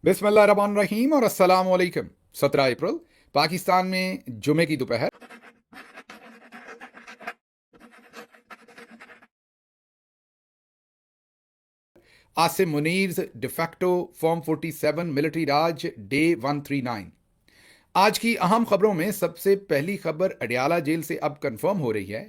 बिस्मिल्लाहिर्रहमानिर्रहीम और अस्सलाम वालेकुम। 17 अप्रैल पाकिस्तान में जुमे की दोपहर। Asim Munir de facto form 47 military raj day 139। आज की अहम खबरों में सबसे पहली खबर अडयाला जेल से अब कंफर्म हो रही है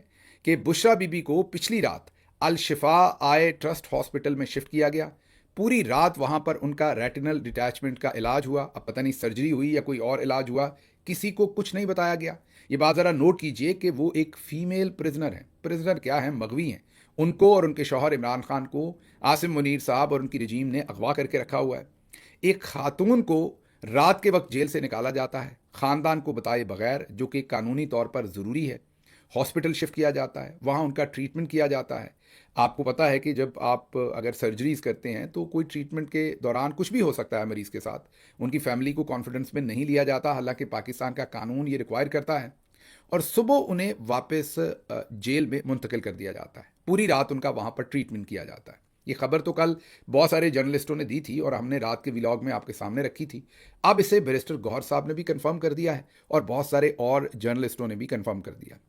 कि बुशरा बीबी को पिछली रात अल शिफा आई ट्रस्ट हॉस्पिटल में शिफ्ट किया गया। पूरी रात वहां पर उनका रेटिनल डिटैचमेंट का इलाज हुआ। अब पता नहीं सर्जरी हुई या कोई और इलाज हुआ, किसी को कुछ नहीं बताया गया। ये बात ज़रा नोट कीजिए कि वो एक फीमेल प्रिजनर है। प्रिजनर क्या है, मगवी हैं। उनको और उनके शौहर इमरान खान को आसिम मुनीर साहब और उनकी रजीम ने अगवा करके रखा हुआ है। एक खातून को रात के वक्त जेल से निकाला जाता है, ख़ानदान को बताए बगैर, जो कि कानूनी तौर पर ज़रूरी है। हॉस्पिटल शिफ्ट किया जाता है, वहाँ उनका ट्रीटमेंट किया जाता है। आपको पता है कि जब आप अगर सर्जरीज करते हैं तो कोई ट्रीटमेंट के दौरान कुछ भी हो सकता है मरीज़ के साथ। उनकी फैमिली को कॉन्फिडेंस में नहीं लिया जाता, हालांकि पाकिस्तान का कानून ये रिक्वायर करता है। और सुबह उन्हें वापस जेल में मुंतकिल कर दिया जाता है। पूरी रात उनका वहाँ पर ट्रीटमेंट किया जाता है। ये खबर तो कल बहुत सारे जर्नलिस्टों ने दी थी और हमने रात के व्लॉग में आपके सामने रखी थी। अब इसे बैरिस्टर गौहर साहब ने भी कंफर्म कर दिया है और बहुत सारे और जर्नलिस्टों ने भी कंफर्म कर दिया।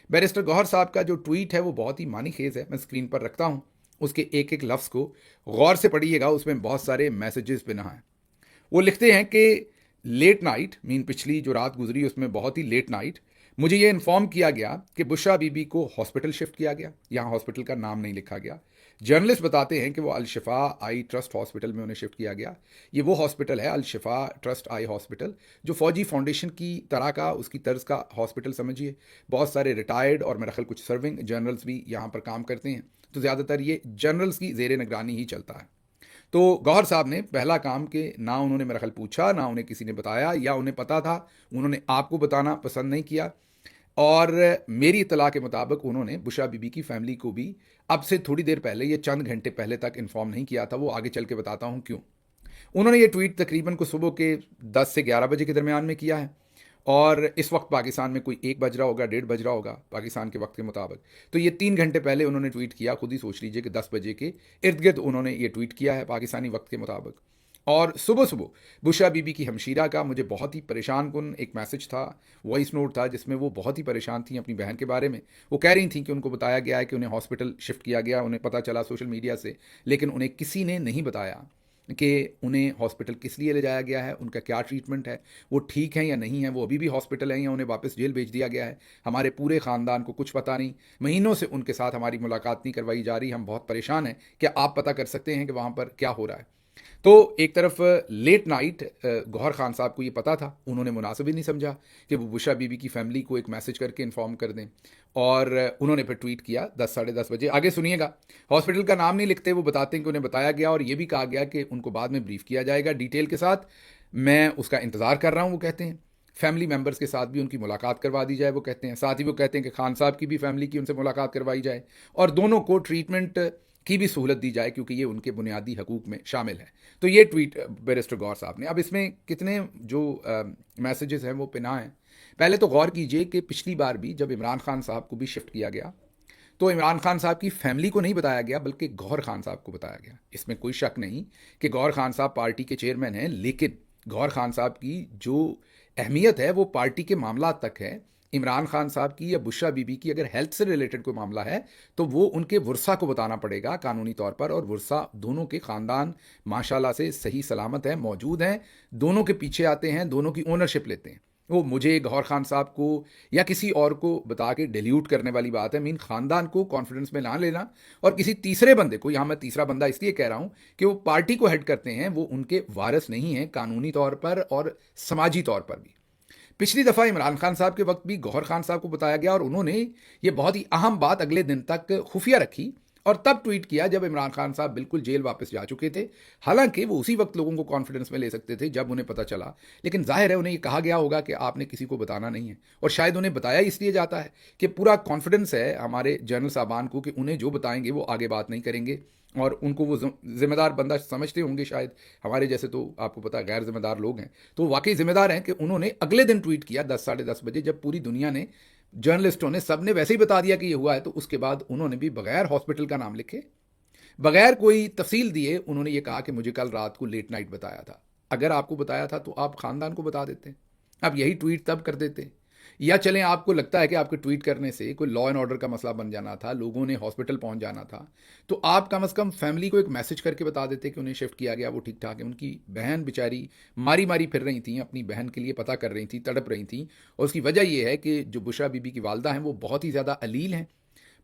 बैरिस्टर गौहर साहब का जो ट्वीट है वो बहुत ही मानीखेज है। मैं स्क्रीन पर रखता हूँ, उसके एक एक लफ्ज़ को गौर से पढ़िएगा। उसमें बहुत सारे मैसेजेस बिना हैं। वो लिखते हैं कि लेट नाइट मीन पिछली जो रात गुजरी उसमें बहुत ही लेट नाइट मुझे ये इन्फॉर्म किया गया कि बुशरा बीबी को हॉस्पिटल शिफ्ट किया गया। यहाँ हॉस्पिटल का नाम नहीं लिखा गया। जर्नलिस्ट बताते हैं कि वो अल शिफा आई ट्रस्ट हॉस्पिटल में उन्हें शिफ्ट किया गया। ये वो हॉस्पिटल है, अल शिफा ट्रस्ट आई हॉस्पिटल, जो फौजी फाउंडेशन की तरह का, उसकी तर्ज का हॉस्पिटल समझिए। बहुत सारे रिटायर्ड और मेरा ख्याल कुछ सर्विंग जनरल्स भी यहाँ पर काम करते हैं, तो ज़्यादातर ये जनरल्स की जेर निगरानी ही चलता है। तो गौहर साहब ने पहला काम कि ना उन्होंने मेरा ख्याल पूछा, ना उन्हें किसी ने बताया, या उन्हें पता था उन्होंने आपको बताना पसंद नहीं किया। और मेरी इतला के मुताबिक उन्होंने बुशरा बीबी की फैमिली को भी अब से थोड़ी देर पहले, ये चंद घंटे पहले तक इन्फॉर्म नहीं किया था। वो आगे चल के बताता हूँ क्यों। उन्होंने ये ट्वीट तकरीबन को सुबह के 10 से 11 बजे के दरमियान में किया है और इस वक्त पाकिस्तान में कोई 1 बज रहा होगा, 1:30 बज रहा होगा पाकिस्तान के वक्त के मुताबिक। तो ये 3 घंटे पहले उन्होंने ट्वीट किया। खुद ही सोच लीजिए कि 10 बजे के इर्द गिर्द उन्होंने ये ट्वीट किया है पाकिस्तानी वक्त के मुताबिक। और सुबह सुबह बुशरा बीबी की हमशीरा का मुझे बहुत ही परेशान कुन एक मैसेज था, वॉइस नोट था, जिसमें वो बहुत ही परेशान थी अपनी बहन के बारे में। वो कह रही थी कि उनको बताया गया है कि उन्हें हॉस्पिटल शिफ्ट किया गया, उन्हें पता चला सोशल मीडिया से, लेकिन उन्हें किसी ने नहीं बताया कि उन्हें हॉस्पिटल किस लिए ले जाया गया है, उनका क्या ट्रीटमेंट है, वो ठीक है या नहीं है, वो अभी भी हॉस्पिटल है या उन्हें वापस जेल भेज दिया गया है। हमारे पूरे ख़ानदान को कुछ पता नहीं। महीनों से उनके साथ हमारी मुलाकात नहीं करवाई जा रही। हम बहुत परेशान हैं। क्या आप पता कर सकते हैं कि वहाँ पर क्या हो रहा है? तो एक तरफ लेट नाइट गौहर खान साहब को ये पता था, उन्होंने मुनासिब ही नहीं समझा कि वो बुशरा बीबी की फैमिली को एक मैसेज करके इन्फॉर्म कर दें, और उन्होंने फिर ट्वीट किया 10 साढ़े 10 बजे। आगे सुनिएगा। हॉस्पिटल का नाम नहीं लिखते, वो बताते हैं कि उन्हें बताया गया और ये भी कहा गया कि उनको बाद में ब्रीफ किया जाएगा डिटेल के साथ। मैं उसका इंतज़ार कर रहा हूँ। वो कहते हैं फैमिली मेम्बर्स के साथ भी उनकी मुलाकात करवा दी जाए। वो कहते हैं साथ ही वो कहते हैं कि खान साहब की भी फैमिली की उनसे मुलाकात करवाई जाए और दोनों को ट्रीटमेंट की भी सहूलत दी जाए, क्योंकि ये उनके बुनियादी हकूक़ में शामिल है। तो ये ट्वीट बैरिस्टर गौर साहब ने। अब इसमें कितने जो मैसेजेस हैं वो पिना हैं। पहले तो गौर कीजिए कि पिछली बार भी जब इमरान खान साहब को भी शिफ्ट किया गया तो इमरान खान साहब की फैमिली को नहीं बताया गया, बल्कि गौहर खान साहब को बताया गया। इसमें कोई शक नहीं कि गौहर खान साहब पार्टी के चेयरमैन हैं, लेकिन गौहर खान साहब की जो अहमियत है वो पार्टी के मामला तक है। इमरान खान साहब की या बुशरा बीबी की अगर हेल्थ से रिलेटेड कोई मामला है तो वो उनके वर्सा को बताना पड़ेगा कानूनी तौर पर। और वर्सा दोनों के ख़ानदान माशाल्लाह से सही सलामत हैं, मौजूद हैं, दोनों के पीछे आते हैं, दोनों की ओनरशिप लेते हैं। वो मुझे गौहर खान साहब को या किसी और को बता के डिल्यूट करने वाली बात है। मीन ख़ानदान को कॉन्फिडेंस में ना लेना, और किसी तीसरे बंदे को, यहाँ मैं तीसरा बंदा इसलिए कह रहा हूँ कि वो पार्टी को हेड करते हैं, वो उनके वारिस नहीं हैं कानूनी तौर पर और समाजी तौर पर भी। पिछली दफ़ा इमरान खान साहब के वक्त भी गौहर खान साहब को बताया गया और उन्होंने ये बहुत ही अहम बात अगले दिन तक खुफिया रखी और तब ट्वीट किया जब इमरान खान साहब बिल्कुल जेल वापस जा चुके थे। हालांकि वो उसी वक्त लोगों को कॉन्फिडेंस में ले सकते थे जब उन्हें पता चला, लेकिन जाहिर है उन्हें ये कहा गया होगा कि आपने किसी को बताना नहीं है। और शायद उन्हें बताया इसलिए जाता है कि पूरा कॉन्फिडेंस है हमारे जनरल साहबान को कि उन्हें जो बताएंगे वो आगे बात नहीं करेंगे, और उनको वो जिम्मेदार बंदा समझते होंगे शायद। हमारे जैसे तो आपको पता है गैर जिम्मेदार लोग हैं, तो वाकई जिम्मेदार हैं कि उन्होंने अगले दिन ट्वीट किया 10 साढ़े 10 बजे, जब पूरी दुनिया ने, जर्नलिस्टों ने, सब ने वैसे ही बता दिया कि ये हुआ है। तो उसके बाद उन्होंने भी बगैर हॉस्पिटल का नाम लिखे, बगैर कोई तफसील दिए, उन्होंने ये कहा कि मुझे कल रात को लेट नाइट बताया था। अगर आपको बताया था तो आप ख़ानदान को बता देते, आप यही ट्वीट तब कर देते। या चलें आपको लगता है कि आपके ट्वीट करने से कोई लॉ एंड ऑर्डर का मसला बन जाना था, लोगों ने हॉस्पिटल पहुंच जाना था, तो आप कम से कम फैमिली को एक मैसेज करके बता देते कि उन्हें शिफ्ट किया गया, वो ठीक ठाक है। उनकी बहन बेचारी मारी मारी फिर रही थी, अपनी बहन के लिए पता कर रही थी, तड़प रही थी। और उसकी वजह यह है कि जो बुशरा बीबी की वालदा हैं वो बहुत ही ज़्यादा अलील हैं,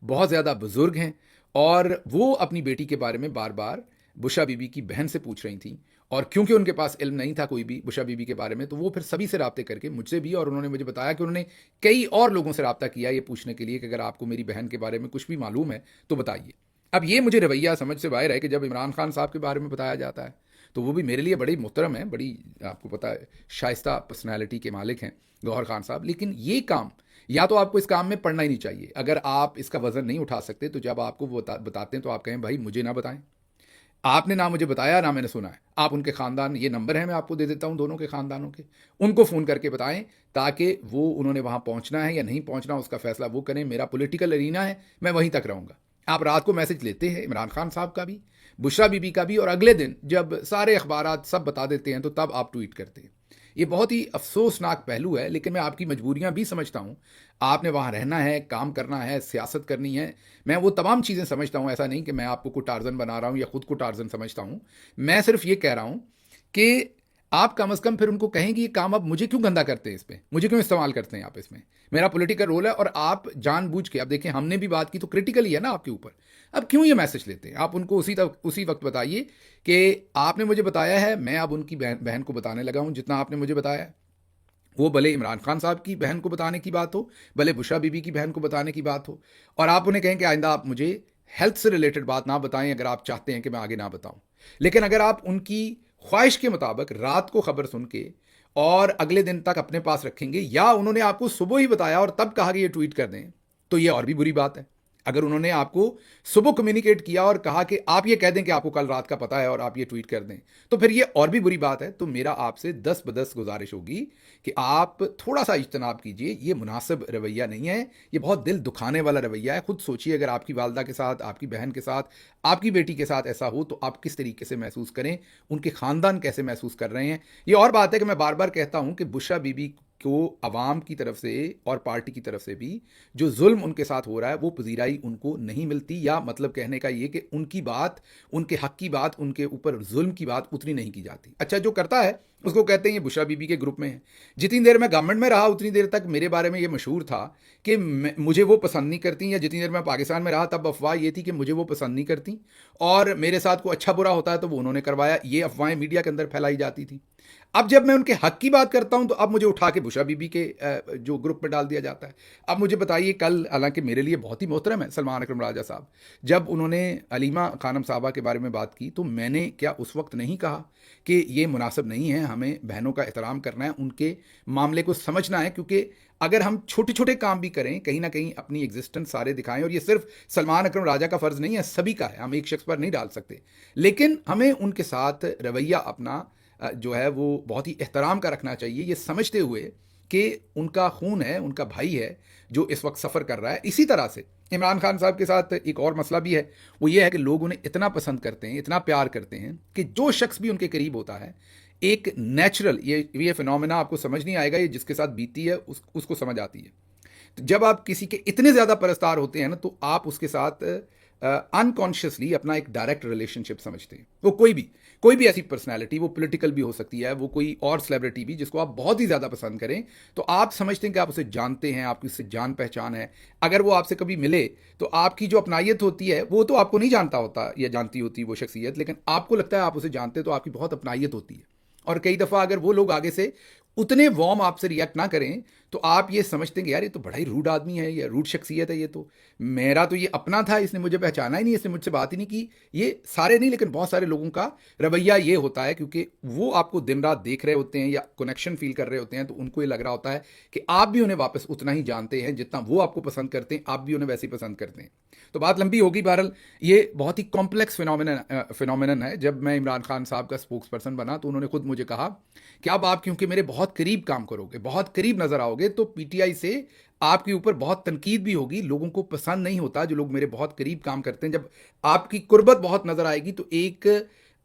बहुत ज़्यादा बुजुर्ग हैं, और वो अपनी बेटी के बारे में बार बार बुशरा बीबी की बहन से पूछ रही थी। और क्योंकि उनके पास इल्म नहीं था कोई भी बुशरा बीबी के बारे में, तो वो फिर सभी से राब्ते करके, मुझसे भी, और उन्होंने मुझे बताया कि उन्होंने कई और लोगों से राब्ता किया ये पूछने के लिए कि अगर आपको मेरी बहन के बारे में कुछ भी मालूम है तो बताइए। अब ये मुझे रवैया समझ से बाहर है कि जब इमरान खान साहब के बारे में बताया जाता है तो वो भी मेरे लिए बड़ी मुहतरम है, बड़ी, आपको पता है, शाइस्ता पर्सनैलिटी के मालिक हैं गौहर खान साहब। लेकिन ये काम, या तो आपको इस काम में पढ़ना ही नहीं चाहिए। अगर आप इसका वजन नहीं उठा सकते तो जब आपको वो बताते हैं तो आप कहें भाई मुझे ना बताएं, आपने ना मुझे बताया ना मैंने सुना है। आप उनके ख़ानदान, ये नंबर है मैं आपको दे देता हूँ दोनों के ख़ानदानों के, उनको फ़ोन करके बताएं ताकि वो, उन्होंने वहाँ पहुँचना है या नहीं पहुँचना उसका फ़ैसला वो करें। मेरा पॉलिटिकल एरिना है, मैं वहीं तक रहूँगा। आप रात को मैसेज लेते हैं इमरान खान साहब का भी, बुशरा बीबी का भी, और अगले दिन जब सारे अखबारात सब बता देते हैं तो तब आप ट्वीट करते हैं। ये बहुत ही अफसोसनाक पहलू है, लेकिन मैं आपकी मजबूरियां भी समझता हूं। आपने वहां रहना है, काम करना है, सियासत करनी है, मैं वो तमाम चीज़ें समझता हूं। ऐसा नहीं कि मैं आपको को टार्जन बना रहा हूं या खुद को टार्जन समझता हूं। मैं सिर्फ ये कह रहा हूं कि आप कम अज़ कम फिर उनको कहें कि ये काम अब मुझे क्यों गंदा करते हैं, इस पे मुझे क्यों इस्तेमाल करते हैं आप इसमें, मेरा पॉलिटिकल रोल है। और आप जानबूझ के, अब देखें हमने भी बात की तो क्रिटिकल ही है ना आपके ऊपर, अब क्यों ये मैसेज लेते हैं आप? उनको उसी वक्त बताइए कि आपने मुझे बताया है, मैं अब उनकी बहन को बताने लगा हूं जितना आपने मुझे बताया है। वो भले इमरान खान साहब की बहन को बताने की बात हो, भले बुशरा बीबी की बहन को बताने की बात हो, और आप उन्हें कहें कि आइंदा आप मुझे हेल्थ से रिलेटेड बात ना बताएं अगर आप चाहते हैं कि मैं आगे ना बताऊं। लेकिन अगर आप उनकी ख्वाहिश के मुताबिक रात को खबर सुन के और अगले दिन तक अपने पास रखेंगे, या उन्होंने आपको सुबह ही बताया और तब कहा कि ये ट्वीट कर दें, तो ये और भी बुरी बात है। अगर उन्होंने आपको सुबह कम्युनिकेट किया और कहा कि आप ये कह दें कि आपको कल रात का पता है और आप ये ट्वीट कर दें, तो फिर ये और भी बुरी बात है। तो मेरा आपसे 10 ब 10 गुजारिश होगी कि आप थोड़ा सा इज्तनाब कीजिए। ये मुनासिब रवैया नहीं है, ये बहुत दिल दुखाने वाला रवैया है। खुद सोचिए अगर आपकी वालदा के साथ, आपकी बहन के साथ, आपकी बेटी के साथ ऐसा हो तो आप किस तरीके से महसूस करें, उनके ख़ानदान कैसे महसूस कर रहे हैं। ये और बात है कि मैं बार बार कहता हूं कि बुशरा बीबी को अवाम की तरफ से और पार्टी की तरफ से भी जो जुल्म उनके साथ हो रहा है वो पजीराई उनको नहीं मिलती, या मतलब कहने का ये कि उनकी बात, उनके हक की बात, उनके ऊपर जुल्म की बात उतनी नहीं की जाती। अच्छा, जो करता है उसको कहते हैं ये बुशरा बीबी के ग्रुप में है। जितनी देर मैं गवर्नमेंट में रहा उतनी देर तक मेरे बारे में ये मशहूर था कि मुझे वो पसंद नहीं करती, या जितनी देर मैं पाकिस्तान में रहा तब अफवाह ये थी कि मुझे वो पसंद नहीं करती, और मेरे साथ कोई अच्छा बुरा होता है तो वो उन्होंने करवाया। ये अफवाहें मीडिया के अंदर फैलाई जाती थी। अब जब मैं उनके हक की बात करता हूं तो अब मुझे उठा के बुशरा बीबी के जो ग्रुप में डाल दिया जाता है। अब मुझे बताइए, कल हालांकि मेरे लिए बहुत ही मोहतरम है सलमान अकरम राजा साहब, जब उन्होंने अलीमा खानम साहबा के बारे में बात की तो मैंने क्या उस वक्त नहीं कहा कि ये मुनासिब नहीं है, हमें बहनों का एहतराम करना है, उनके मामले को समझना है, क्योंकि अगर हम छोटे छोटे काम भी करें, कहीं ना कहीं अपनी एग्जिस्टेंस सारे दिखाएं, और ये सिर्फ सलमान अकरम राजा का फ़र्ज़ नहीं है, सभी का है, हम एक शख्स पर नहीं डाल सकते, लेकिन हमें उनके साथ रवैया अपना जो है वो बहुत ही एहतराम का रखना चाहिए, ये समझते हुए कि उनका खून है, उनका भाई है जो इस वक्त सफ़र कर रहा है। इसी तरह से इमरान खान साहब के साथ एक और मसला भी है, वो ये है कि लोग उन्हें इतना पसंद करते हैं, इतना प्यार करते हैं कि जो शख्स भी उनके करीब होता है, एक नेचुरल, ये फिनोमेना आपको समझ नहीं आएगा, ये जिसके साथ बीती है उसको समझ आती है। तो जब आप किसी के इतने ज़्यादा परस्तार होते हैं ना, तो आप उसके साथ अनकॉन्शियसली अपना एक डायरेक्ट रिलेशनशिप समझते हैं। वो कोई भी ऐसी पर्सनैलिटी, वो पॉलिटिकल भी हो सकती है, वो कोई और सेलिब्रिटी भी जिसको आप बहुत ही ज़्यादा पसंद करें, तो आप समझते हैं कि आप उसे जानते हैं, आपकी उससे जान पहचान है। अगर वो आपसे कभी मिले तो आपकी जो अपनायत होती है, वो तो आपको नहीं जानता होता या जानती होती वो शख्सियत, लेकिन आपको लगता है आप उसे जानते, तो आपकी बहुत अपनायत होती है। और कई दफ़ा अगर वो लोग आगे से उतने वार्म आपसे रिएक्ट ना करें तो आप ये समझते हैं कि यार ये तो बड़ा ही रूड आदमी है, या रूड शख्सियत है, ये तो मेरा तो ये अपना था, इसने मुझे पहचाना ही नहीं, इसने मुझसे बात ही नहीं की। ये सारे नहीं, लेकिन बहुत सारे लोगों का रवैया ये होता है, क्योंकि वो आपको दिन रात देख रहे होते हैं या कनेक्शन फील कर रहे होते हैं, तो उनको ये लग रहा होता है कि आप भी उन्हें वापस उतना ही जानते हैं जितना वो आपको पसंद करते हैं, आप भी उन्हें वैसे ही पसंद करते हैं। तो बात लंबी होगी, बहरहाल ये बहुत ही कॉम्प्लेक्स फिनोमिनन है। जब मैं इमरान खान साहब का स्पोक्स पर्सन बना तो उन्होंने खुद मुझे कहा कि अब आप क्योंकि मेरे बहुत करीब काम करोगे, बहुत करीब नजर आओगे, तो पीटीआई से आपके ऊपर बहुत तनकीद भी होगी। लोगों को पसंद नहीं होता जो लोग मेरे बहुत करीब काम करते हैं, जब आपकी कुर्बत बहुत नजर आएगी तो एक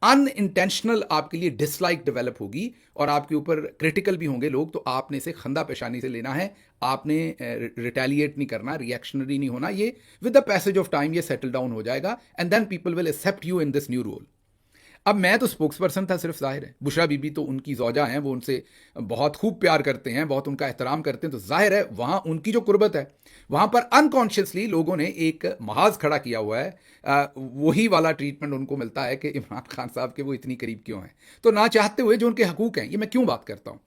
अनइंटेंशनल आपके लिए डिसलाइक डेवलप होगी और आपके ऊपर क्रिटिकल भी होंगे लोग, तो आपने इसे खंदा पेशानी से लेना है। आपने रिटेलिएट नहीं करना, रिएक्शनरी नहीं होना। ये with the passage of time ये सेटल डाउन हो जाएगा and then people will accept you in this new role. अब मैं तो स्पोक्स पर्सन था सिर्फ, जाहिर है बुशरा बीबी तो उनकी ज़ौजा हैं, वो उनसे बहुत खूब प्यार करते हैं, बहुत उनका एहतराम करते हैं, तो जाहिर है वहाँ उनकी जो कुर्बत है वहाँ पर अनकॉन्शियसली लोगों ने एक महाज खड़ा किया हुआ है। वही वाला ट्रीटमेंट उनको मिलता है कि इमरान खान साहब के वो इतनी करीब क्यों हैं। तो ना चाहते हुए जो उनके हकूक़ हैं, ये मैं क्यों बात करता हूँ,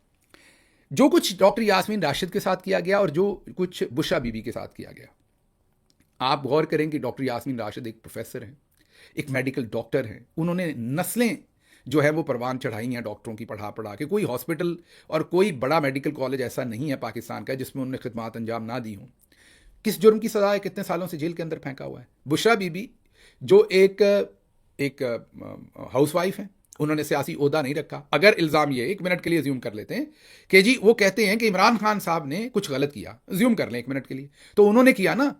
जो कुछ डॉक्टर यास्मीन राशिद के साथ किया गया और जो कुछ बुशरा बीबी के साथ किया गया, आप गौर करें कि डॉक्टर यास्मीन राशिद एक प्रोफेसर हैं, एक मेडिकल डॉक्टर हैं। उन्होंने नस्लें जो है वो परवान चढ़ाई हैं डॉक्टरों की पढ़ा पढ़ा के। कोई हॉस्पिटल और कोई बड़ा मेडिकल कॉलेज ऐसा नहीं है पाकिस्तान का जिसमें उन्होंने खिदमात अंजाम ना दी हों। किस जुर्म की सज़ा है, कितने सालों से जेल के अंदर फेंका हुआ है। बुशरा बीबी जो एक हाउस वाइफ हैं, उन्होंने सियासी ओहदा नहीं रखा। अगर इल्ज़ाम ये 1 मिनट के लिए ज्यूम कर लेते हैं कि जी वो कहते हैं कि इमरान खान साहब ने कुछ गलत किया, ज्यूम कर लें 1 मिनट के लिए, तो उन्होंने किया ना,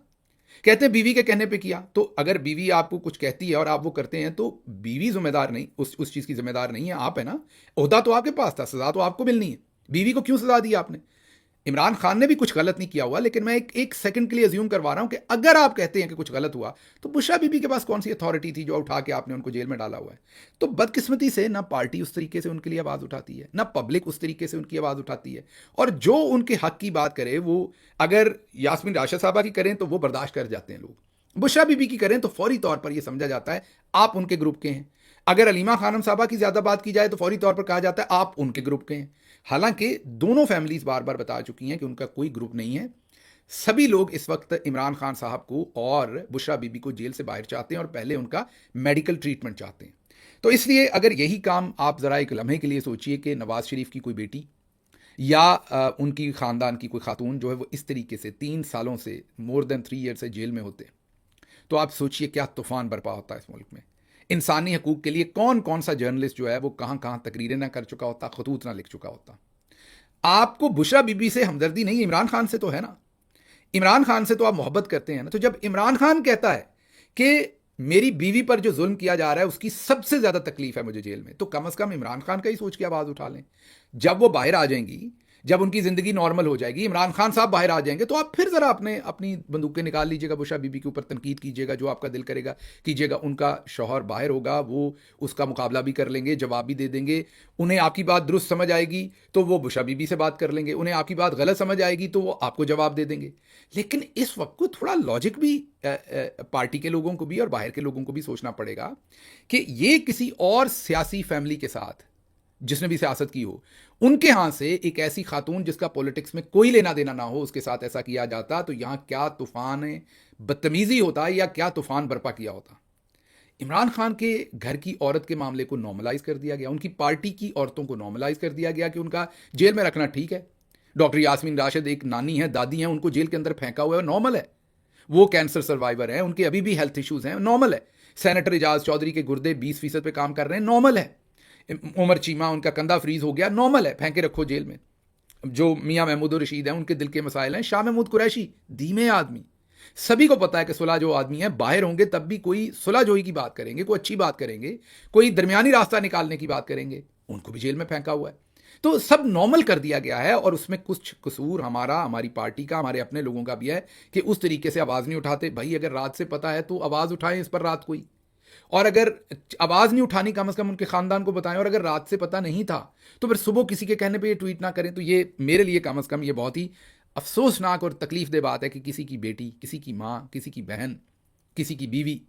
कहते हैं बीवी के कहने पे किया। तो अगर बीवी आपको कुछ कहती है और आप वो करते हैं तो बीवी जिम्मेदार नहीं, उस चीज़ की जिम्मेदार नहीं है, आप है ना। ओहदा तो आपके पास था, सज़ा तो आपको मिलनी है। बीवी को क्यों सज़ा दी आपने? इमरान खान ने भी कुछ गलत नहीं किया हुआ, लेकिन मैं एक सेकंड के लिए अज्यूम करवा रहा हूं कि अगर आप कहते हैं कि कुछ गलत हुआ तो बुशरा बीबी के पास कौन सी अथॉरिटी थी जो उठा के आपने उनको जेल में डाला हुआ है। तो बदकिस्मती से ना पार्टी उस तरीके से उनके लिए आवाज़ उठाती है, ना पब्लिक उस तरीके से उनकी आवाज़ उठाती है। और जो उनके हक की बात करे वो अगर यास्मीन राशिद साहबा की करें तो वो बर्दाश्त कर जाते हैं लोग, बुशरा बीबी की करें तो फौरी तौर पर यह समझा जाता है आप उनके ग्रुप के हैं। अगर अलीमा खानम साहबा की ज़्यादा बात की जाए तो फौरी तौर पर कहा जाता है आप उनके ग्रुप के हैं। हालांकि दोनों फैमिलीज बार बार बता चुकी हैं कि उनका कोई ग्रुप नहीं है। सभी लोग इस वक्त इमरान खान साहब को और बुशरा बीबी को जेल से बाहर चाहते हैं और पहले उनका मेडिकल ट्रीटमेंट चाहते हैं। तो इसलिए अगर यही काम आप ज़रा एक लम्हे के लिए सोचिए कि नवाज शरीफ की कोई बेटी या उनकी ख़ानदान की कोई खातून जो है वो इस तरीके से 3 सालों से मोर देन 3 ईयर से जेल में होते, तो आप सोचिए क्या तूफ़ान बरपा होता है इस मुल्क में। इंसानी हकूक़ के लिए कौन कौन सा जर्नलिस्ट जो है वो कहाँ कहाँ तकरीरें ना कर चुका होता, खतूत ना लिख चुका होता। आपको बुशरा बीबी से हमदर्दी नहीं, इमरान खान से तो है ना। इमरान खान से तो आप मोहब्बत करते हैं ना। तो जब इमरान खान कहता है कि मेरी बीवी पर जो जुल्म किया जा रहा है उसकी सबसे ज़्यादा तकलीफ है मुझे जेल में, तो कम से कम इमरान खान का ही सोच के आवाज़ उठा लें। जब वो बाहर आ जाएंगी, जब उनकी ज़िंदगी नॉर्मल हो जाएगी, इमरान खान साहब बाहर आ जाएंगे, तो आप फिर ज़रा अपनी बंदूकें निकाल लीजिएगा, बुशरा बीबी के ऊपर तनकीद कीजिएगा, जो आपका दिल करेगा कीजिएगा। उनका शौहर बाहर होगा, वो उसका मुकाबला भी कर लेंगे, जवाब भी दे देंगे। उन्हें आपकी बात दुरुस्त समझ आएगी तो वो बुशरा बीबी से बात कर लेंगे, उन्हें आपकी बात गलत समझ आएगी तो वो आपको जवाब दे देंगे। लेकिन इस वक्त को थोड़ा लॉजिक भी पार्टी के लोगों को भी और बाहर के लोगों को भी सोचना पड़ेगा कि ये किसी और सियासी फैमिली के साथ, जिसने भी सियासत की हो, उनके यहाँ से एक ऐसी खातून जिसका पॉलिटिक्स में कोई लेना देना ना हो उसके साथ ऐसा किया जाता तो यहाँ क्या तूफान बदतमीजी होता या क्या तूफान बर्पा किया होता। इमरान खान के घर की औरत के मामले को नॉर्मलाइज कर दिया गया, उनकी पार्टी की औरतों को नॉर्मलाइज कर दिया गया कि उनका जेल में रखना ठीक है। डॉक्टर यास्मीन राशिद एक नानी है, दादी हैं, उनको जेल के अंदर फेंका हुआ है, नॉर्मल है। वो कैंसर सर्वाइवर हैं, उनके अभी भी हेल्थ इश्यूज हैं, नॉर्मल है। सेनेटर एजाज चौधरी के गुर्दे 20% पे काम कर रहे हैं, नॉर्मल है। उमर चीमा उनका कंधा फ्रीज हो गया, नॉर्मल है, फेंके रखो जेल में। जो मियाँ महमूद रशीद हैं उनके दिल के मसाइल हैं, शाह महमूद कुरैशी धीमे आदमी, सभी को पता है कि सुलह जो आदमी है बाहर होंगे तब भी कोई सुलह जोई की बात करेंगे, कोई अच्छी बात करेंगे, कोई दरमियानी रास्ता निकालने की बात करेंगे, उनको भी जेल में फेंका हुआ है। तो सब नॉर्मल कर दिया गया है और उसमें कुछ कसूर हमारा, हमारी पार्टी का, हमारे अपने लोगों का भी है कि उस तरीके से आवाज़ नहीं उठाते। भाई अगर रात से पता है तो आवाज़ उठाएं इस पर रात कोई, और अगर आवाज़ नहीं उठानी कम से कम उनके ख़ानदान को बताएं, और अगर रात से पता नहीं था तो फिर सुबह किसी के कहने पे ये ट्वीट ना करें। तो ये मेरे लिए कम से कम ये बहुत ही अफसोसनाक और तकलीफ़देह बात है कि किसी की बेटी, किसी की माँ, किसी की बहन, किसी की बीवी,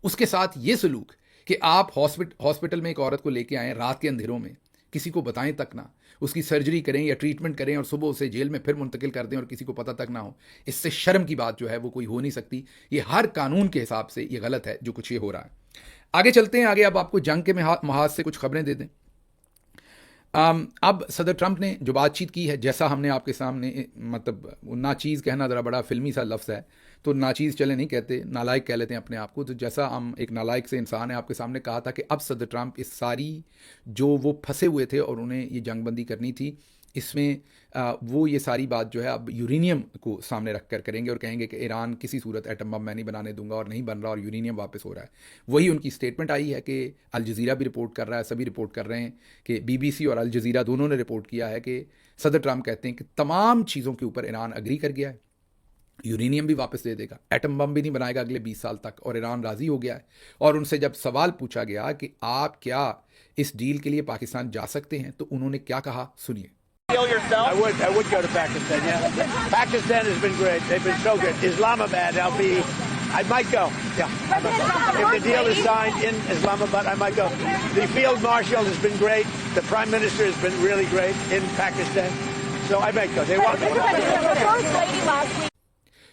उसके साथ ये सलूक कि आप हॉस्पिटल में एक औरत को लेके आएँ रात के अंधेरों में, किसी को बताएं तक ना, उसकी सर्जरी करें या ट्रीटमेंट करें और सुबह उसे जेल में फिर मुंतकिल कर दें और किसी को पता तक ना हो। इससे शर्म की बात जो है वो कोई हो नहीं सकती। ये हर कानून के हिसाब से ये गलत है जो कुछ ये हो रहा है। आगे चलते हैं, आगे अब आपको जंग के महाज से कुछ खबरें दे दें। अब सदर ट्रंप ने जो बातचीत की है, जैसा हमने आपके सामने, मतलब नाचीज़ कहना ज़रा बड़ा फिल्मी सा लफ्ज़ है, तो नाचीज़ चले नहीं कहते, नालायक कह लेते हैं अपने आप को। तो जैसा हम एक नालायक से इंसान है, आपके सामने कहा था कि अब सदर ट्रंप इस सारी जो वो फंसे हुए थे और उन्हें ये जंगबंदी करनी थी, इसमें वो ये सारी बात जो है अब यूरेनियम को सामने रख कर करेंगे और कहेंगे कि ईरान किसी सूरत एटम बम मैं नहीं बनाने दूंगा, और नहीं बन रहा, और यूरेनियम वापस हो रहा है। वही उनकी स्टेटमेंट आई है कि अल जज़ीरा भी रिपोर्ट कर रहा है, सभी रिपोर्ट कर रहे हैं कि बीबीसी और अल जज़ीरा दोनों ने रिपोर्ट किया है कि सदर ट्रंप कहते हैं कि तमाम चीज़ों के ऊपर ईरान अग्री कर गया है, यूरेनियम भी वापस दे देगा, एटम बम भी नहीं बनाएगा अगले 20 साल तक, और ईरान राज़ी हो गया है। और उनसे जब सवाल पूछा गया कि आप क्या इस डील के लिए पाकिस्तान जा सकते हैं, तो उन्होंने क्या कहा, सुनिए। I would go to Pakistan, yeah. Pakistan has been great. They've been so good. Islamabad, I might go, yeah. If the deal is signed in Islamabad, I might go. The field marshal has been great. The prime minister has been really great in Pakistan. So I might go. They want me.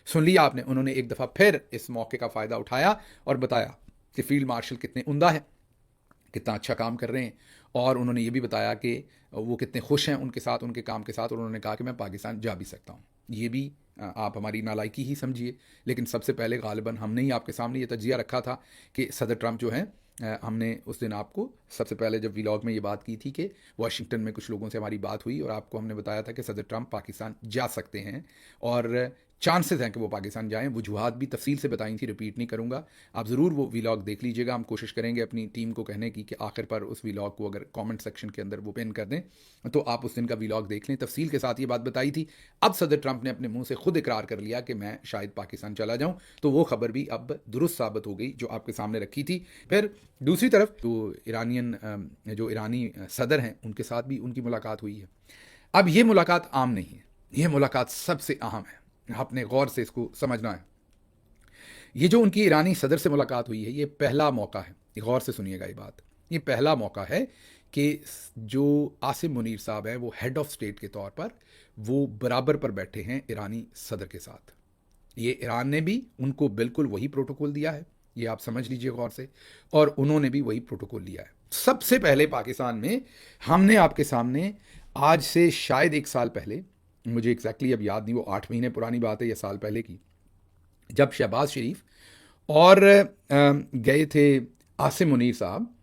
सुन लिया आपने, उन्होंने एक दफ़ा फिर इस मौके का फ़ायदा उठाया और बताया कि फील्ड मार्शल कितने उम्दा है, कितना अच्छा काम कर रहे हैं, और उन्होंने ये भी बताया कि वो कितने खुश हैं उनके साथ, उनके काम के साथ, और उन्होंने कहा कि मैं पाकिस्तान जा भी सकता हूँ। ये भी आप हमारी नालायकी ही समझिए, लेकिन सबसे पहले गालिबन हमने ही आपके सामने ये तजिया रखा था कि सदर ट्रंप जो हैं, हमने उस दिन आपको सबसे पहले जब व्लॉग में ये बात की थी कि वाशिंगटन में कुछ लोगों से हमारी बात हुई और आपको हमने बताया था कि सदर ट्रंप पाकिस्तान जा सकते हैं और चांसेस हैं कि वो पाकिस्तान जाएं। वजूहात भी तफसील से बताई थी, रिपीट नहीं करूँगा, आप ज़रूर वो व्लॉग देख लीजिएगा। हम कोशिश करेंगे अपनी टीम को कहने की कि आखिर पर उस व्लॉग को अगर कमेंट सेक्शन के अंदर वो पिन कर दें तो आप उस दिन का व्लॉग देख लें। तफसील के साथ ये बात बताई थी। अब सदर ट्रंप ने अपने मुंह से खुद इकरार कर लिया कि मैं शायद पाकिस्तान चला जाऊँ, तो वो खबर भी अब दुरुस्त साबित हो गई जो आपके सामने रखी थी। फिर दूसरी तरफ जो ईरानी सदर हैं उनके साथ भी उनकी मुलाकात हुई है। अब ये मुलाकात आम नहीं है, ये मुलाकात सबसे अहम है, आपने गौर से इसको समझना है। ये जो उनकी ईरानी सदर से मुलाकात हुई है, ये पहला मौका है, गौर से सुनिएगा ये बात, ये पहला मौका है कि जो आसिम मुनीर साहब हैं वो हेड ऑफ स्टेट के तौर पर वो बराबर पर बैठे हैं ईरानी सदर के साथ। ये ईरान ने भी उनको बिल्कुल वही प्रोटोकॉल दिया है, ये आप समझ लीजिए गौर से, और उन्होंने भी वही प्रोटोकॉल लिया है। सबसे पहले पाकिस्तान में हमने आपके सामने आज से शायद 1 साल पहले, मुझे एग्जैक्टली अब याद नहीं, वो 8 महीने पुरानी बात है या साल पहले की, जब शहबाज शरीफ और गए थे आसिम मुनीर साहब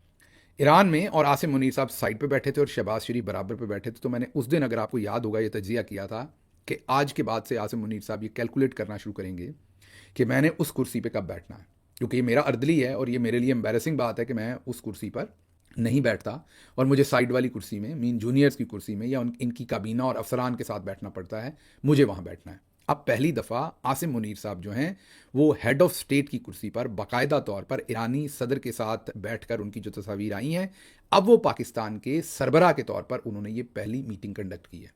ईरान में, और आसिम मुनीर साहब साइड पे बैठे थे और शहबाज शरीफ बराबर पे बैठे थे, तो मैंने उस दिन, अगर आपको याद होगा, ये तजिया किया था कि आज के बाद से आसिम मुनीर साहब ये कैलकुलेट करना शुरू करेंगे कि मैंने उस कुर्सी पे कब बैठना है, क्योंकि ये मेरा अर्दली है और ये मेरे लिए एम्बैरेसिंग बात है कि मैं उस कुर्सी पर नहीं बैठता और मुझे साइड वाली कुर्सी में, मीन जूनियर्स की कुर्सी में या इनकी काबीना और अफसरान के साथ बैठना पड़ता है, मुझे वहाँ बैठना है। अब पहली दफ़ा आसिम मुनीर साहब जो हैं वो हेड ऑफ स्टेट की कुर्सी पर बाकायदा तौर पर ईरानी सदर के साथ बैठकर उनकी जो तस्वीर आई हैं, अब वो पाकिस्तान के सरबराह के तौर पर उन्होंने ये पहली मीटिंग कंडक्ट की है।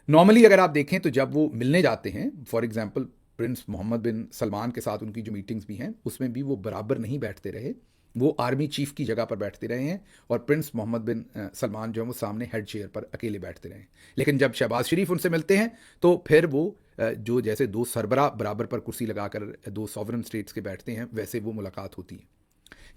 नॉर्मली अगर आप देखें तो जब वो मिलने जाते हैं, फॉर एग्जाम्पल प्रिंस मोहम्मद बिन सलमान के साथ उनकी जो मीटिंग्स भी हैं उसमें भी वो बराबर नहीं बैठते रहे, वो आर्मी चीफ की जगह पर बैठते रहे हैं और प्रिंस मोहम्मद बिन सलमान जो है वो सामने हेड चेयर पर अकेले बैठते रहे। लेकिन जब शहबाज शरीफ उनसे मिलते हैं तो फिर वो जो जैसे दो सरबराह बराबर पर कुर्सी लगाकर दो सॉवरन स्टेट्स के बैठते हैं, वैसे वो मुलाकात होती है।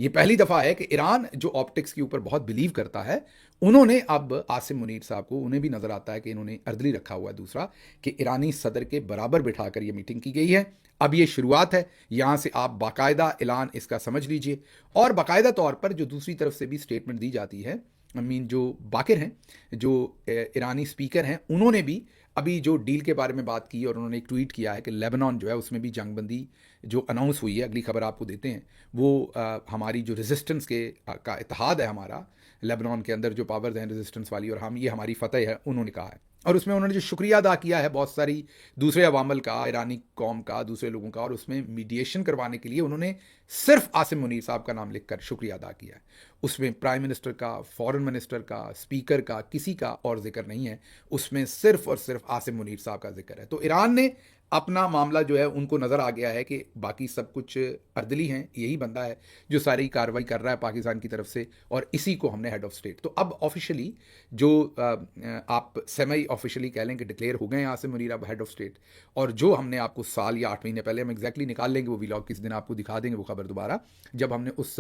ये पहली दफ़ा है कि ईरान जो ऑप्टिक्स के ऊपर बहुत बिलीव करता है, उन्होंने अब आसिम मुनीर साहब को, उन्हें भी नज़र आता है कि इन्होंने अर्दली रखा हुआ है दूसरा, कि ईरानी सदर के बराबर बिठाकर ये मीटिंग की गई है। अब ये शुरुआत है, यहाँ से आप बाकायदा ऐलान इसका समझ लीजिए, और बाकायदा तौर पर जो दूसरी तरफ से भी स्टेटमेंट दी जाती है, जो बाकिर हैं, जो ईरानी स्पीकर हैं, उन्होंने भी अभी जो डील के बारे में बात की और उन्होंने एक ट्वीट किया है कि लेबनान जो है उसमें भी जंगबंदी जो अनाउंस हुई है, अगली खबर आपको देते हैं, वो हमारी जो रेजिस्टेंस का इत्तेहाद है हमारा लेबनान के अंदर, जो पावर्स हैं रेजिस्टेंस वाली, और हम ये हमारी फतह है, उन्होंने कहा है। और उसमें उन्होंने जो शुक्रिया अदा किया है बहुत सारी दूसरे अवामल का, ईरानी कौम का, दूसरे लोगों का, और उसमें मीडिएशन करवाने के लिए उन्होंने सिर्फ आसिम मुनीर साहब का नाम लिखकर शुक्रिया अदा किया है। उसमें प्राइम मिनिस्टर का, फॉरेन मिनिस्टर का, स्पीकर का, किसी का और जिक्र नहीं है, उसमें सिर्फ और सिर्फ आसिम मुनीर साहब का जिक्र है। तो ईरान ने अपना मामला जो है, उनको नज़र आ गया है कि बाकी सब कुछ अर्दली हैं, यही बंदा है जो सारी कार्रवाई कर रहा है पाकिस्तान की तरफ से, और इसी को हमने हेड ऑफ स्टेट। तो अब ऑफिशियली जो आप सेमी ऑफिशियली कह लें कि डिक्लेयर हो गए हैं आसिम मुनीर अब हेड ऑफ स्टेट, और जो हमने आपको साल या 8 महीने पहले, हम एग्जैक्टली निकाल लेंगे वो व्लॉग, किस दिन आपको दिखा देंगे वो खबर दोबारा, जब हमने उस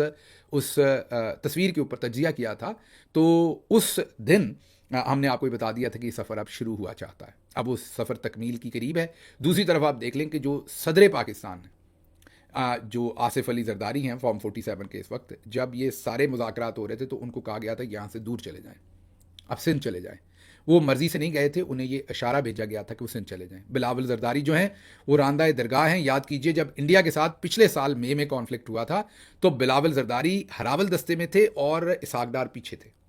तस्वीर के ऊपर तजिया किया था, तो उस दिन हमने आपको बता दिया था कि ये सफ़र अब शुरू हुआ चाहता है, अब उस सफ़र तकमील की करीब है। दूसरी तरफ आप देख लें कि जो सदर पाकिस्तान है, जो आसिफ अली जरदारी हैं फॉर्म 47 के, इस वक्त जब ये सारे मुज़ाकरात हो रहे थे तो उनको कहा गया था यहाँ से दूर चले जाएं, अब सिंध चले जाएं। वो मर्जी से नहीं गए थे, उन्हें ये इशारा भेजा गया था कि वो सिंध चले जाएं। बिलावल जरदारी जो हैं वो रांदा दरगाह हैं। याद कीजिए जब इंडिया के साथ पिछले साल मई में कॉन्फ्लिक्ट हुआ था तो बिलावल जरदारी हरावल दस्ते में थे और इसहाक डार पीछे थे।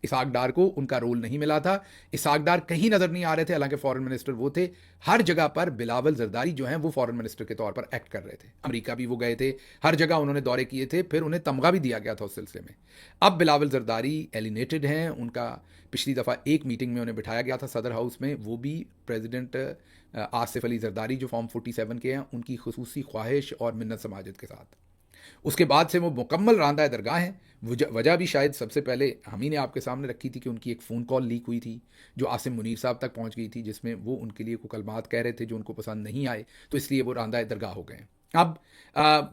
इसहाक डार को उनका रोल नहीं मिला था, इसहाक डार कहीं नजर नहीं आ रहे थे, हालांकि फॉरेन मिनिस्टर वो थे। हर जगह पर बिलावल जरदारी जो हैं वो फॉरेन मिनिस्टर के तौर पर एक्ट कर रहे थे। अमेरिका भी वो गए थे, हर जगह उन्होंने दौरे किए थे, फिर उन्हें तमगा भी दिया गया था उस सिलसिले में। अब बिलावल जरदारी एलिनेटेड हैं, उनका पिछली दफ़ा एक मीटिंग में उन्हें बिठाया गया था सदर हाउस में, वो भी प्रेसिडेंट आसिफ अली जरदारी जो फॉर्म 47 के हैं उनकी खसूसी ख्वाहिश और मिन्नत समाजत के साथ। उसके बाद से वो मुकम्मल रांदा दरगाह हैं। वजह भी शायद सबसे पहले हम ही ने आपके सामने रखी थी कि उनकी एक फ़ोन कॉल लीक हुई थी जो आसिम मुनीर साहब तक पहुंच गई थी, जिसमें वो उनके लिए कोई कलमात कह रहे थे जो उनको पसंद नहीं आए, तो इसलिए वो रांदा दरगाह हो गए। अब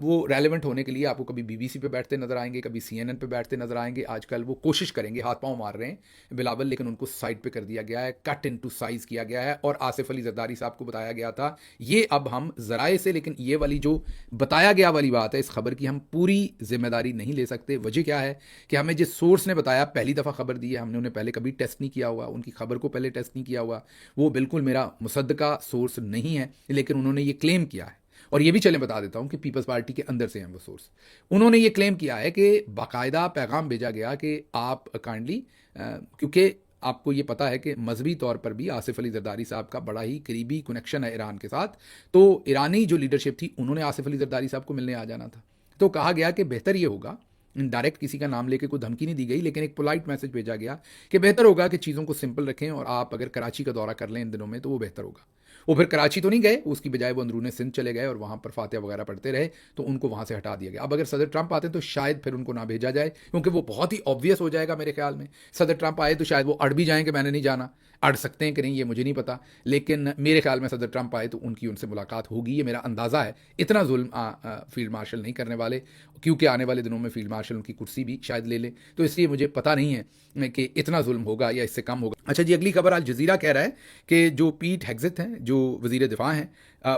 वो रेलेवेंट होने के लिए आपको कभी बीबीसी पे बैठते नजर आएंगे, कभी CNN पे बैठते नजर आएंगे। आजकल वो कोशिश करेंगे, हाथ पांव मार रहे हैं बिलावल, लेकिन उनको साइड पे कर दिया गया है, कट इनटू साइज किया गया है। और आसिफ अली जरदारी साहब को बताया गया था ये अब हम जराए से, लेकिन ये वाली जो बताया गया वाली बात है इस खबर की हम पूरी जिम्मेदारी नहीं ले सकते। वजह क्या है कि हमें जिस सोर्स ने बताया, पहली दफ़ा खबर दी है, हमने उन्हें पहले कभी टेस्ट नहीं किया हुआ, उनकी खबर को पहले टेस्ट नहीं किया हुआ, वो बिल्कुल मेरा मुसद्दका सोर्स नहीं है, लेकिन उन्होंने ये क्लेम किया है। और ये भी चलें बता देता हूं कि पीपल्स पार्टी के अंदर से हैं वो सोर्स। उन्होंने ये क्लेम किया है कि बाकायदा पैगाम भेजा गया कि आप काइंडली, क्योंकि आपको ये पता है कि मजहबी तौर पर भी आसिफ अली जरदारी साहब का बड़ा ही करीबी कनेक्शन है ईरान के साथ, तो ईरानी जो लीडरशिप थी उन्होंने आसिफ अली जरदारी साहब को मिलने आ जाना था। तो कहा गया कि बेहतर ये होगा, डायरेक्ट किसी का नाम लेके कोई धमकी नहीं दी गई, लेकिन एक पोलाइट मैसेज भेजा गया कि बेहतर होगा कि चीज़ों को सिंपल रखें और आप अगर कराची का दौरा कर लें इन दिनों में तो वो बेहतर होगा। वो फिर कराची तो नहीं गए, उसकी बजाय वो अंदरूनी सिंध चले गए और वहाँ पर फातिहा वगैरह पढ़ते रहे, तो उनको वहाँ से हटा दिया गया। अब अगर सदर ट्रंप आते तो शायद फिर उनको ना भेजा जाए, क्योंकि वो बहुत ही ऑब्वियस हो जाएगा मेरे ख्याल में। सदर ट्रंप आए तो शायद वो अड़ भी जाएं कि मैंने नहीं जाना, अड़ सकते हैं कि नहीं ये मुझे नहीं पता, लेकिन मेरे ख्याल में सदर ट्रंप आए तो उनकी उनसे मुलाकात होगी, ये मेरा अंदाज़ा है। इतना जुल्म फील्ड मार्शल नहीं करने वाले, क्योंकि आने वाले दिनों में फील्ड मार्शल उनकी कुर्सी भी शायद ले ले, तो इसलिए मुझे पता नहीं है कि इतना जुल्म होगा या इससे कम होगा। अच्छा जी, अगली खबर अल जज़ीरा कह रहा है कि जो पीट हेग्ज़ेट हैं, जो वज़ीर दिफा हैं,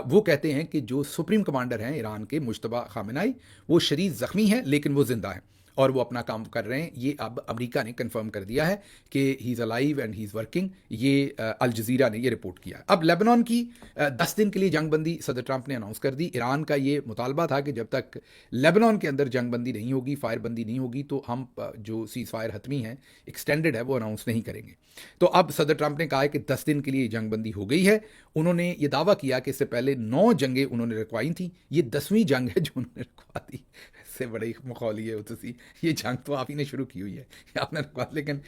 वो कहते हैं कि जो सुप्रीम कमांडर हैं ईरान के मुश्तबा खामेनाई, वो शदीद ज़ख्मी हैं लेकिन वो ज़िंदा हैं और वो अपना काम कर रहे हैं। ये अब अमेरिका ने कंफर्म कर दिया है कि he is alive and he is working. ये अल जज़ीरा ने ये रिपोर्ट किया। अब लेबनान की 10 दिन के लिए जंगबंदी सदर ट्रंप ने अनाउंस कर दी। ईरान का ये मुतालबा था कि जब तक लेबनान के अंदर जंगबंदी नहीं होगी, फायरबंदी नहीं होगी, तो हम जो सीज़ फायर हतमी है, एक्सटेंडेड है, वो अनाउंस नहीं करेंगे। तो अब सदर ट्रंप ने कहा है कि 10 दिन के लिए जंगबंदी हो गई है। उन्होंने ये दावा किया कि इससे पहले 9 जंगें उन्होंने रखवाई थी, ये 10वीं जंग है जो उन्होंने रखवा दी। इससे बड़ी मखौली है उतसी, ये जंग तो आप ही ने शुरू की हुई है, आपने रखवा। लेकिन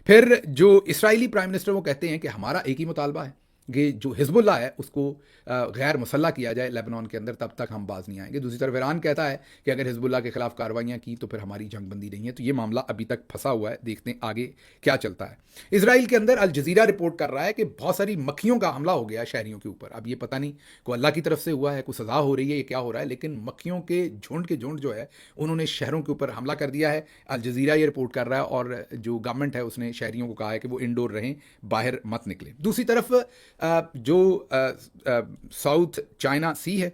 फिर जो इसराइली प्राइम मिनिस्टर वो कहते हैं कि हमारा एक ही मुतालबा है कि जो हिजबुल्लाह है उसको गैर मुसल्ला किया जाए लेबनान के अंदर, तब तक हम बाज नहीं आएंगे। दूसरी तरफ ईरान कहता है कि अगर हिजबुल्लाह के खिलाफ कार्रवाइयाँ की तो फिर हमारी जंगबंदी नहीं है। तो ये मामला अभी तक फंसा हुआ है, देखते हैं आगे क्या चलता है। इसराइल के अंदर अल जज़ीरा रिपोर्ट कर रहा है कि बहुत सारी मक्खियों का हमला हो गया शहरियों के ऊपर। अब ये पता नहीं को अल्लाह की तरफ से हुआ है, कोई सज़ा हो रही है, ये क्या हो रहा है, लेकिन मक्खियों के झुंड जो है उन्होंने शहरों के ऊपर हमला कर दिया है। अल जज़ीरा ये रिपोर्ट कर रहा है और जो गवर्नमेंट है उसने शहरियों को कहा है कि वो इंडोर रहें, बाहर मत निकलें। दूसरी तरफ जो साउथ चाइना सी है,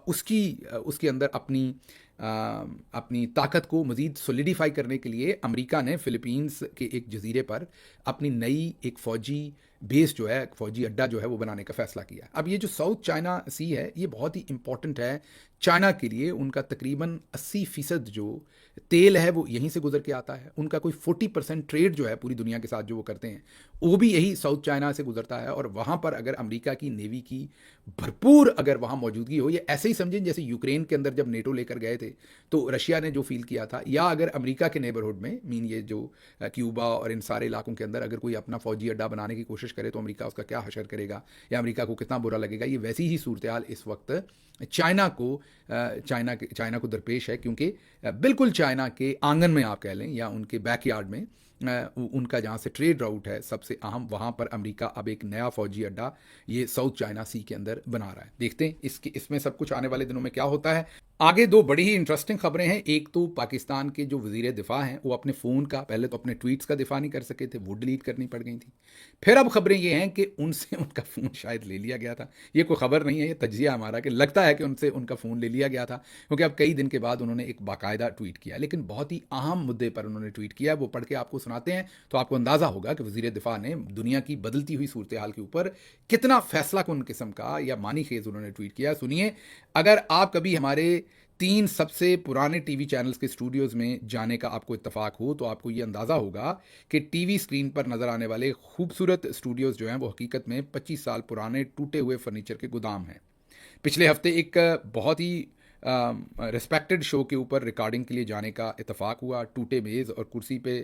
उसके अंदर अपनी ताकत को मज़ीद सोलिडिफाई करने के लिए अमेरिका ने फ़िलीपींस के एक जजीरे पर अपनी नई एक फ़ौजी बेस जो है, फ़ौजी अड्डा जो है वो बनाने का फ़ैसला किया। अब ये जो साउथ चाइना सी है ये बहुत ही इंपॉर्टेंट है चाइना के लिए। उनका तकरीबन 80% जो तेल है वो यहीं से गुजर के आता है। उनका कोई 40% ट्रेड जो है पूरी दुनिया के साथ जो वो करते हैं वो भी यही साउथ चाइना से गुजरता है। और वहाँ पर अगर अमेरिका की नेवी की भरपूर अगर वहाँ मौजूदगी हो, ये ऐसे ही समझें जैसे यूक्रेन के अंदर जब नेटो लेकर गए थे तो रशिया ने जो फील किया था, या अगर अमेरिका के नेबरहुड में मीन ये जो क्यूबा और इन सारे इलाकों के अंदर अगर कोई अपना फ़ौजी अड्डा बनाने की कोशिश करे तो अमेरिका उसका क्या हशर करेगा या अमेरिका को कितना बुरा लगेगा। ये वैसी ही सूरत हाल इस वक्त चाइना को दरपेश है, क्योंकि बिल्कुल चाइना के आंगन में आप कह लें या उनके बैकयार्ड में उनका जहाँ से ट्रेड राउट है सबसे अहम, वहाँ पर अमेरिका अब एक नया फ़ौजी अड्डा ये साउथ चाइना सी के अंदर बना रहा है। देखते हैं इसमें सब कुछ आने वाले दिनों में क्या होता है। आगे दो बड़ी ही इंटरेस्टिंग खबरें हैं। एक तो पाकिस्तान के जो वज़ीर दिफा हैं वो अपने फ़ोन का, पहले तो अपने ट्वीट्स का दिफा नहीं कर सके थे, वो डिलीट करनी पड़ गई थी। फिर अब खबरें ये हैं कि उनसे उनका फ़ोन शायद ले लिया गया था। ये कोई खबर नहीं है, ये तज्जिया हमारा कि लगता है कि उनसे उनका फ़ोन ले लिया गया था, क्योंकि अब कई दिन के बाद उन्होंने एक बाकायदा ट्वीट किया, लेकिन बहुत ही अहम मुद्दे पर उन्होंने ट्वीट किया। वो पढ़ के आपको सुना सुनाते हैं तो आपको अंदाज़ा होगा कि वज़ीर दिफ़ा ने दुनिया की बदलती हुई सूरत हाल के ऊपर कितना फ़ैसला कुन किस्म का या मानी खेज़ उन्होंने ट्वीट किया। सुनिए, अगर आप कभी हमारे 3 सबसे पुराने टीवी चैनल्स के स्टूडियोज़ में जाने का आपको इत्तफ़ाक हो तो आपको ये अंदाज़ा होगा कि टीवी स्क्रीन पर नज़र आने वाले खूबसूरत स्टूडियोज़ जो हैं वो हकीकत में 25 साल पुराने टूटे हुए फर्नीचर के गोदाम हैं। पिछले हफ्ते एक बहुत ही रिस्पेक्टेड शो के ऊपर रिकॉर्डिंग के लिए जाने का इत्तेफाक हुआ। टूटे मेज़ और कुर्सी पे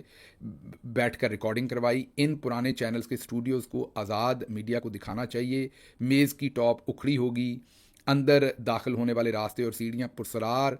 बैठकर रिकॉर्डिंग करवाई। इन पुराने चैनल्स के स्टूडियोज़ को आज़ाद मीडिया को दिखाना चाहिए। मेज़ की टॉप उखड़ी होगी, अंदर दाखिल होने वाले रास्ते और सीढ़ियाँ पुरसरार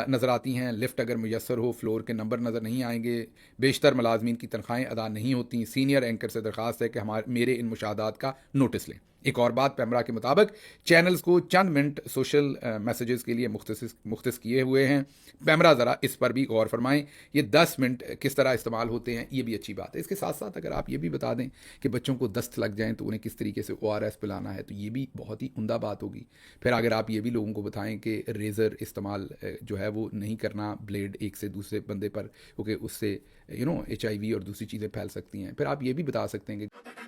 नज़र आती हैं। लिफ्ट अगर मुयस्सर हो, फ्लोर के नंबर नज़र नहीं आएंगे। बेशतर मुलाजमीन की तनख्वाहें अदा नहीं होती। सीनियर एंकर से दरख्वास्त है कि मेरे इन मुशाहदात का नोटिस लें। एक और बात, पैमरा के मुताबिक चैनल्स को चंद मिनट सोशल मैसेजेस के लिए मुख्तस किए हुए हैं। पैमरा ज़रा इस पर भी गौर फरमाएं, ये 10 मिनट किस तरह इस्तेमाल होते हैं, ये भी अच्छी बात है। इसके साथ साथ अगर आप ये भी बता दें कि बच्चों को दस्त लग जाएं तो उन्हें किस तरीके से ORS पिलाना है, तो ये भी बहुत ही उम्दा बात होगी। फिर अगर आप ये भी लोगों को बताएं कि रेज़र इस्तेमाल जो है वो नहीं करना, ब्लेड एक से दूसरे बंदे पर, क्योंकि उससे HIV और दूसरी चीज़ें फैल सकती हैं। फिर आप ये भी बता सकते हैं कि